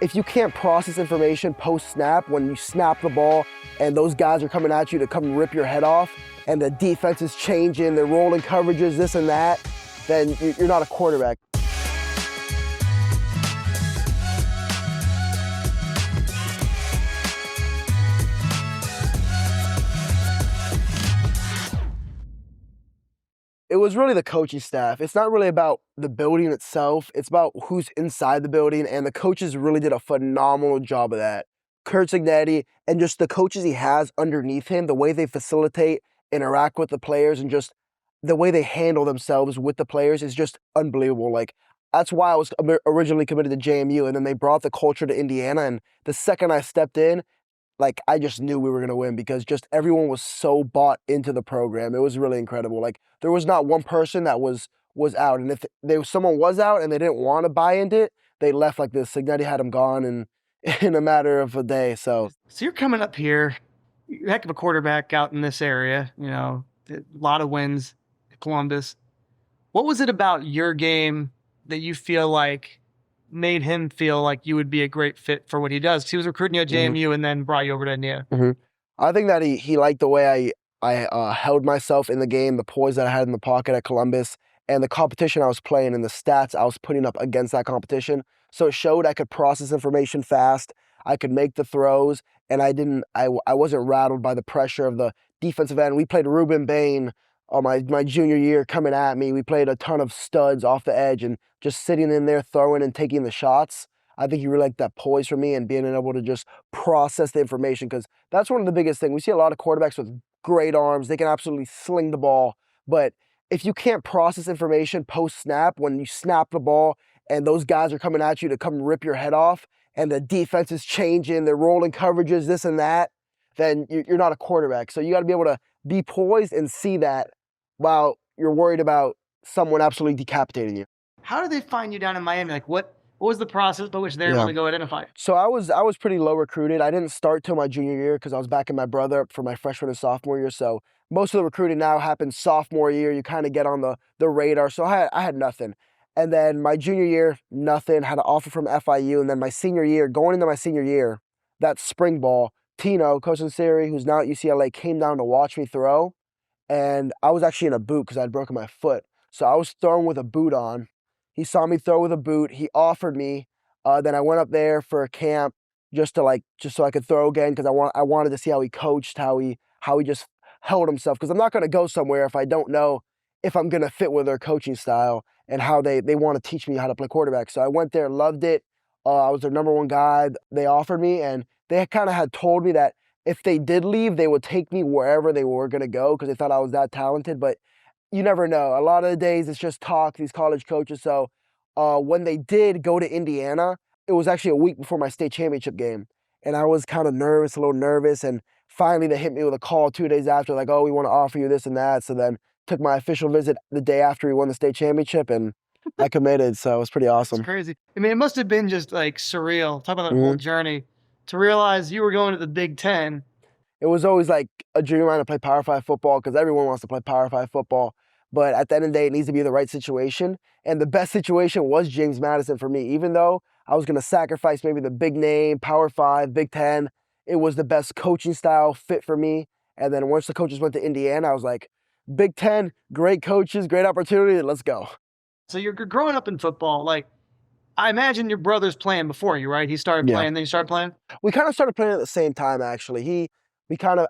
if you can't process information post-snap, when you snap the ball and those guys are coming at you to come rip your head off, and the defense is changing, they're rolling coverages, this and that, then you're not a quarterback. It was really the coaching staff. It's not really about the building itself. It's about who's inside the building, and the coaches really did a phenomenal job of that. Kurt Signetti and just the coaches he has underneath him, the way they facilitate, interact with the players, and just the way they handle themselves with the players is just unbelievable. Like, that's why I was originally committed to JMU, and then they brought the culture to Indiana, and the second I stepped in, like, I just knew we were going to win because just everyone was so bought into the program. It was really incredible. Like, there was not one person that was out. And if someone was out and they didn't want to buy into it, they left like this. Signetti had them gone in a matter of a day. So you're coming up here, you're a heck of a quarterback out in this area, you know, a lot of wins at Columbus. What was it about your game that you feel like made him feel like you would be a great fit for what he does? 'Cause he was recruiting you at JMU and then brought you over to Indiana. I think that he liked the way I held myself in the game, the poise that I had in the pocket at Columbus, and the competition I was playing and the stats I was putting up against that competition. So it showed I could process information fast, I could make the throws, and I wasn't rattled by the pressure of the defensive end. We played Ruben Bain on my junior year coming at me. We played a ton of studs off the edge and just sitting in there throwing and taking the shots. I think he really liked that poise for me and being able to just process the information, because that's one of the biggest things. We see a lot of quarterbacks with great arms. They can absolutely sling the ball. But if you can't process information post-snap, when you snap the ball and those guys are coming at you to come rip your head off, and the defense is changing, they're rolling coverages, this and that, then you're not a quarterback. So you got to be able to be poised and see that while you're worried about someone absolutely decapitating you. How did they find you down in Miami? Like, what was the process by which they're able to go identify? So I was pretty low recruited. I didn't start till my junior year because I was backing my brother up for my freshman and sophomore year. So most of the recruiting now happens sophomore year. You kind of get on the radar. So I had nothing. And then my junior year, nothing. Had an offer from FIU. And then my senior year, going into my senior year, that spring ball, Tino, Coach Siri, who's now at UCLA, came down to watch me throw. And I was actually in a boot because I'd broken my foot. So I was throwing with a boot on. He saw me throw with a boot. He offered me. Then I went up there for a camp just so I could throw again, because I wanted to see how he coached, how he just held himself. Because I'm not going to go somewhere if I don't know if I'm going to fit with their coaching style and how they want to teach me how to play quarterback. So I went there, loved it. I was their number one guy. They offered me, and they kind of had told me that if they did leave, they would take me wherever they were going to go because they thought I was that talented. But you never know. A lot of the days it's just talk, these college coaches. So when they did go to Indiana, it was actually a week before my state championship game. And I was kind of nervous, a little nervous. And finally they hit me with a call 2 days after, like, oh, we want to offer you this and that. So then took my official visit the day after we won the state championship, and I committed. So it was pretty awesome. It's crazy. I mean, it must have been just like surreal. Talk about that whole journey to realize you were going to the Big Ten. It was always like a dream of mine to play Power 5 football because everyone wants to play Power 5 football. But at the end of the day, it needs to be the right situation. And the best situation was James Madison for me. Even though I was going to sacrifice maybe the big name, Power 5, Big Ten, it was the best coaching style fit for me. And then once the coaches went to Indiana, I was like, Big Ten, great coaches, great opportunity, let's go. So you're growing up in football. Like, I imagine your brother's playing before you, right? He started playing, then you started playing? We kind of started playing at the same time, actually.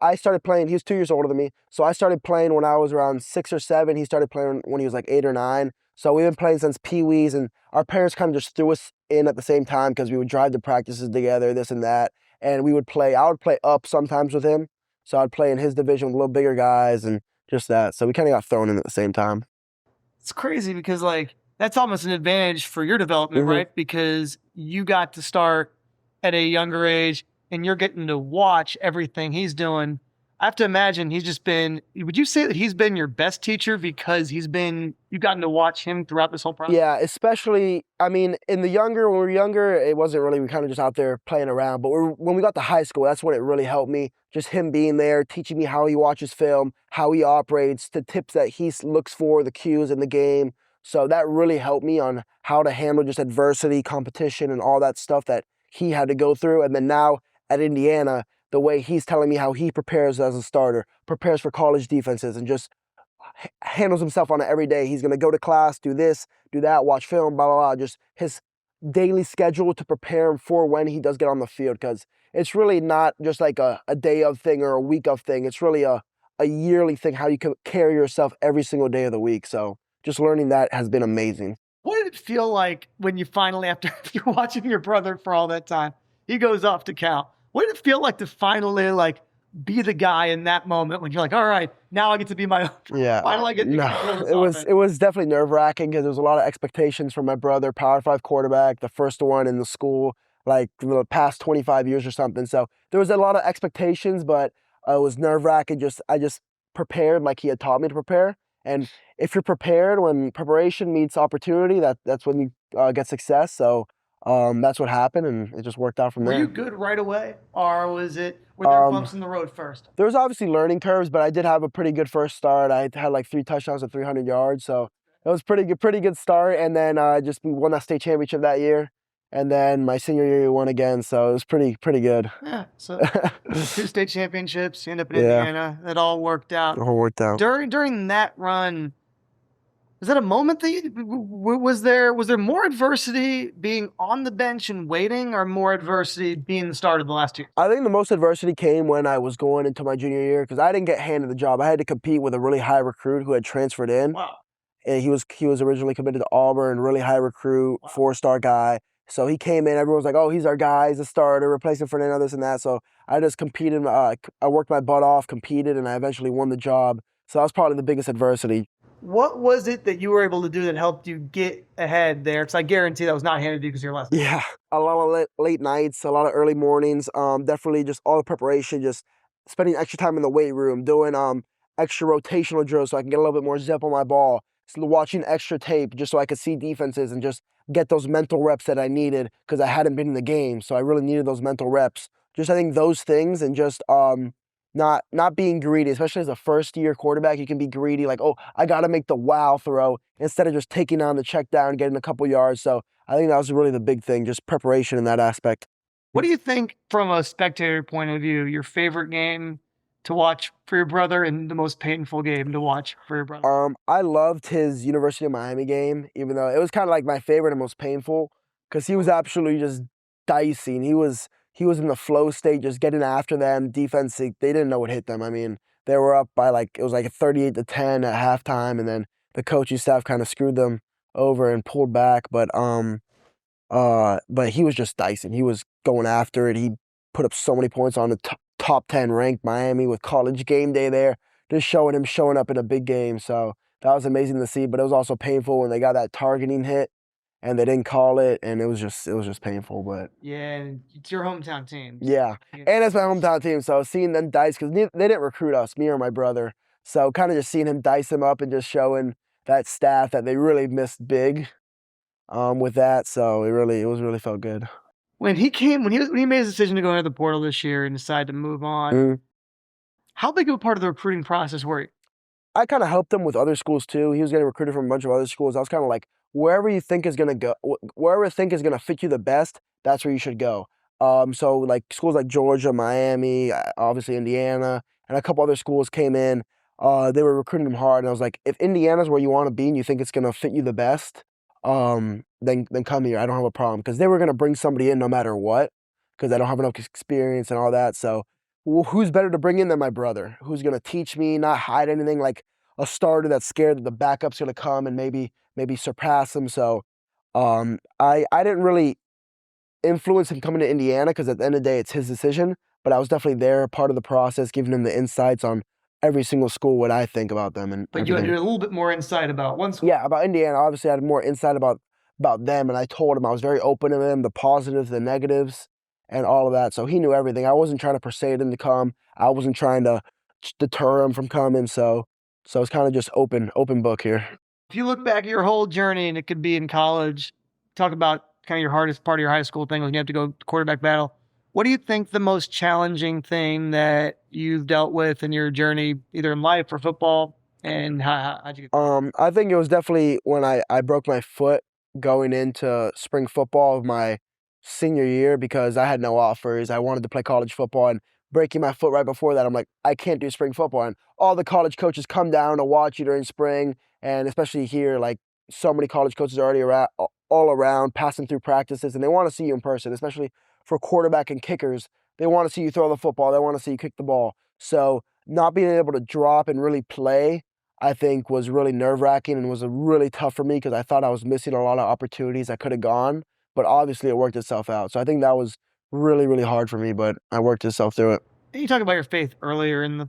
I started playing, he was 2 years older than me, so I started playing when I was around 6 or 7. He started playing when he was like 8 or 9. So we've been playing since Pee-wees, and our parents kind of just threw us in at the same time because we would drive to practices together, this and that, and we would play. I would play up sometimes with him, so I'd play in his division with a little bigger guys and just that. So we kind of got thrown in at the same time. It's crazy because, like, that's almost an advantage for your development, right? Because you got to start at a younger age, and you're getting to watch everything he's doing. I have to imagine he's just been, would you say that he's been your best teacher because you've gotten to watch him throughout this whole process? Yeah, especially, I mean, when we were younger, it wasn't really, we kind of just out there playing around. But when we got to high school, that's when it really helped me. Just him being there, teaching me how he watches film, how he operates, the tips that he looks for, the cues in the game. So that really helped me on how to handle just adversity, competition, and all that stuff that he had to go through. And then now at Indiana, the way he's telling me how he prepares as a starter, prepares for college defenses, and just handles himself on it every day. He's going to go to class, do this, do that, watch film, blah, blah, blah. Just his daily schedule to prepare him for when he does get on the field, because it's really not just like a day of thing or a week of thing. It's really a yearly thing, how you can carry yourself every single day of the week. So just learning that has been amazing. What did it feel like when you finally, after you're watching your brother for all that time, he goes off to Cal? What did it feel like to finally like be the guy in that moment when you're like, all right, now I get to be my own? Yeah. Finally I get to control this offense. It was definitely nerve-wracking because there was a lot of expectations from my brother, Power 5 quarterback, the first one in the school, like the past 25 years or something. So there was a lot of expectations, but it was nerve-wracking. I just prepared like he had taught me to prepare. And if you're prepared, when preparation meets opportunity, that's when you get success. So that's what happened, and it just worked out from there. Were you good right away, or were there bumps in the road first? There was obviously learning curves, but I did have a pretty good first start. I had like 3 touchdowns and 300 yards, so it was pretty good start. And then just won that state championship that year. And then my senior year, we won again, so it was pretty good. Yeah, so 2 state championships, you end up in Indiana. It all worked out. It all worked out. During that run, was that a moment that was there more adversity being on the bench and waiting, or more adversity being the start of the last 2 years? I think the most adversity came when I was going into my junior year, because I didn't get handed the job. I had to compete with a really high recruit who had transferred in. Wow. And he was originally committed to Auburn, really high recruit, 4-star guy. So he came in, everyone was like, oh, he's our guy, he's a starter, replacing Fernando, this and that. So I just competed, I worked my butt off, competed, and I eventually won the job. So that was probably the biggest adversity. What was it that you were able to do that helped you get ahead there? Because I guarantee that was not handed to you because you're last. Yeah, a lot of late nights, a lot of early mornings. Definitely just all the preparation, just spending extra time in the weight room, doing extra rotational drills so I can get a little bit more zip on my ball. So watching extra tape just so I could see defenses and just get those mental reps that I needed, because I hadn't been in the game. So I really needed those mental reps. Just I think those things, and just not being greedy, especially as a first-year quarterback. You can be greedy, like, oh, I got to make the wow throw, instead of just taking on the check down, getting a couple yards. So I think that was really the big thing, just preparation in that aspect. What do you think, from a spectator point of view, your favorite game to watch for your brother and the most painful game to watch for your brother? I loved his University of Miami game, even though it was kind of like my favorite and most painful, because he was absolutely just dicing. He was in the flow state, just getting after them. Defense, they didn't know what hit them. I mean, they were up by it was like a 38-10 at halftime, and then the coaching staff kind of screwed them over and pulled back. But he was just dicing. He was going after it. He put up so many points on the top 10 ranked Miami with College Game Day there, just showing up in a big game. So that was amazing to see. But it was also painful when they got that targeting hit and they didn't call it, and it was just painful. But yeah, and it's your hometown team. Yeah, and it's my hometown team. So seeing them dice, because they didn't recruit us, me or my brother. So kind of just seeing him dice them up and just showing that staff that they really missed big with that. So it really felt good. When he made his decision to go into the portal this year and decided to move on, how big of a part of the recruiting process were you? I kind of helped him with other schools too. He was getting recruited from a bunch of other schools. I was kind of like, wherever you think is gonna go, wherever you think is gonna fit you the best, that's where you should go. So like schools like Georgia, Miami, obviously Indiana, and a couple other schools came in. They were recruiting him hard, and I was like, if Indiana's where you want to be and you think it's gonna fit you the best, then come here. I don't have a problem, because they were gonna bring somebody in no matter what, because I don't have enough experience and all that. So who's better to bring in than my brother? Who's gonna teach me, not hide anything, like a starter that's scared that the backup's gonna come and maybe surpass him. So I didn't really influence him coming to Indiana, because at the end of the day, it's his decision. But I was definitely there, part of the process, giving him the insights on every single school, what I think about them. But you had a little bit more insight about one school. Yeah, about Indiana. Obviously, I had more insight about them, and I told him, I was very open to him, the positives, the negatives, and all of that. So he knew everything. I wasn't trying to persuade him to come. I wasn't trying to deter him from coming. So it's kind of just open book here. If you look back at your whole journey, and it could be in college, talk about kind of your hardest part of your high school thing when you have to go quarterback battle. What do you think the most challenging thing that you've dealt with in your journey, either in life or football, and how'd you get there? I think it was definitely when I broke my foot going into spring football of my senior year because I had no offers. I wanted to play college football, and breaking my foot right before that, I'm like, I can't do spring football. And all the college coaches come down to watch you during spring, and especially here, like so many college coaches are already around, all around, passing through practices, and they want to see you in person, especially for quarterback and kickers. They want to see you throw the football. They want to see you kick the ball. So not being able to drop and really play, I think, was really nerve-wracking and was really tough for me because I thought I was missing a lot of opportunities I could have gone, but obviously it worked itself out. So I think that was really, really hard for me, but I worked itself through it. You talked about your faith earlier in the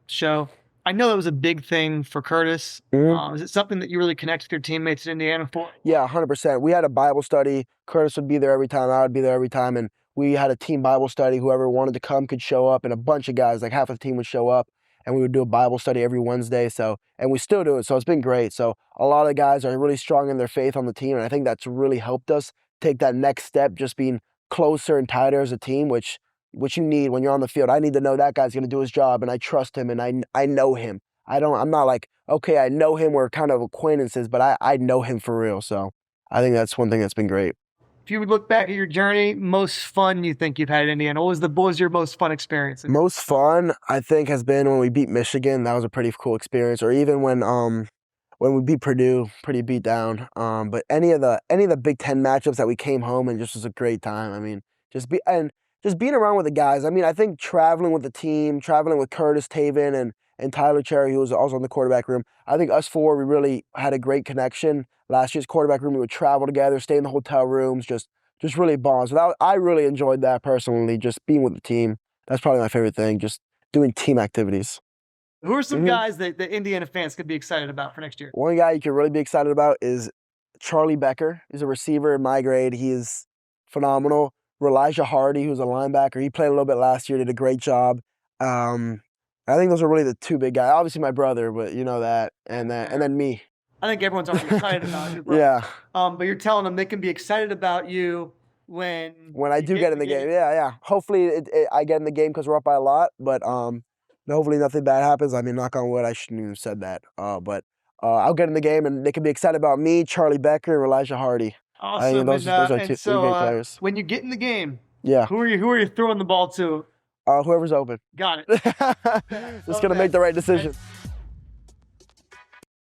show. I know that was a big thing for Curtis. Is it something that you really connect with your teammates in Indiana for? Yeah, 100%. We had a Bible study. Curtis would be there every time. I would be there every time. And we had a team Bible study. Whoever wanted to come could show up, and a bunch of guys, like half of the team would show up, and we would do a Bible study every Wednesday. So, and we still do it. So it's been great. So a lot of guys are really strong in their faith on the team. And I think that's really helped us take that next step, just being closer and tighter as a team, which you need when you're on the field. I need to know that guy's going to do his job, and I trust him, and I know him. I'm not like, okay, I know him, we're kind of acquaintances, but I know him for real. So I think that's one thing that's been great. If you would look back at your journey, most fun you think you've had in Indiana, what was your most fun experience? Most fun, I think, has been when we beat Michigan. That was a pretty cool experience. Or even when we beat Purdue, pretty beat down. But any of the Big Ten matchups that we came home and just was a great time. I mean, just being around with the guys. I mean, I think traveling with the team, traveling with Curtis, Taven, and Tyler Cherry, who was also in the quarterback room. I think us four, we really had a great connection. Last year's quarterback room, we would travel together, stay in the hotel rooms, just really bond. So I really enjoyed that personally, just being with the team. That's probably my favorite thing, just doing team activities. Who are some guys that the Indiana fans could be excited about for next year? One guy you can really be excited about is Charlie Becker. He's a receiver in my grade. He is phenomenal. Elijah Hardy, who's a linebacker, he played a little bit last year, did a great job. I think those are really the two big guys. Obviously my brother, but you know that, and then me. I think everyone's already excited about your brother. Yeah. But you're telling them they can be excited about you when I do get in the game. Yeah. Hopefully I get in the game because we're up by a lot, but hopefully nothing bad happens. I mean, knock on wood, I shouldn't even have said that. But I'll get in the game, and they can be excited about me, Charlie Becker, and Elijah Hardy. Awesome. I mean, those are three great players. When you get in the game, yeah, who are you throwing the ball to? Whoever's open. Got it. Just gonna make the right decision.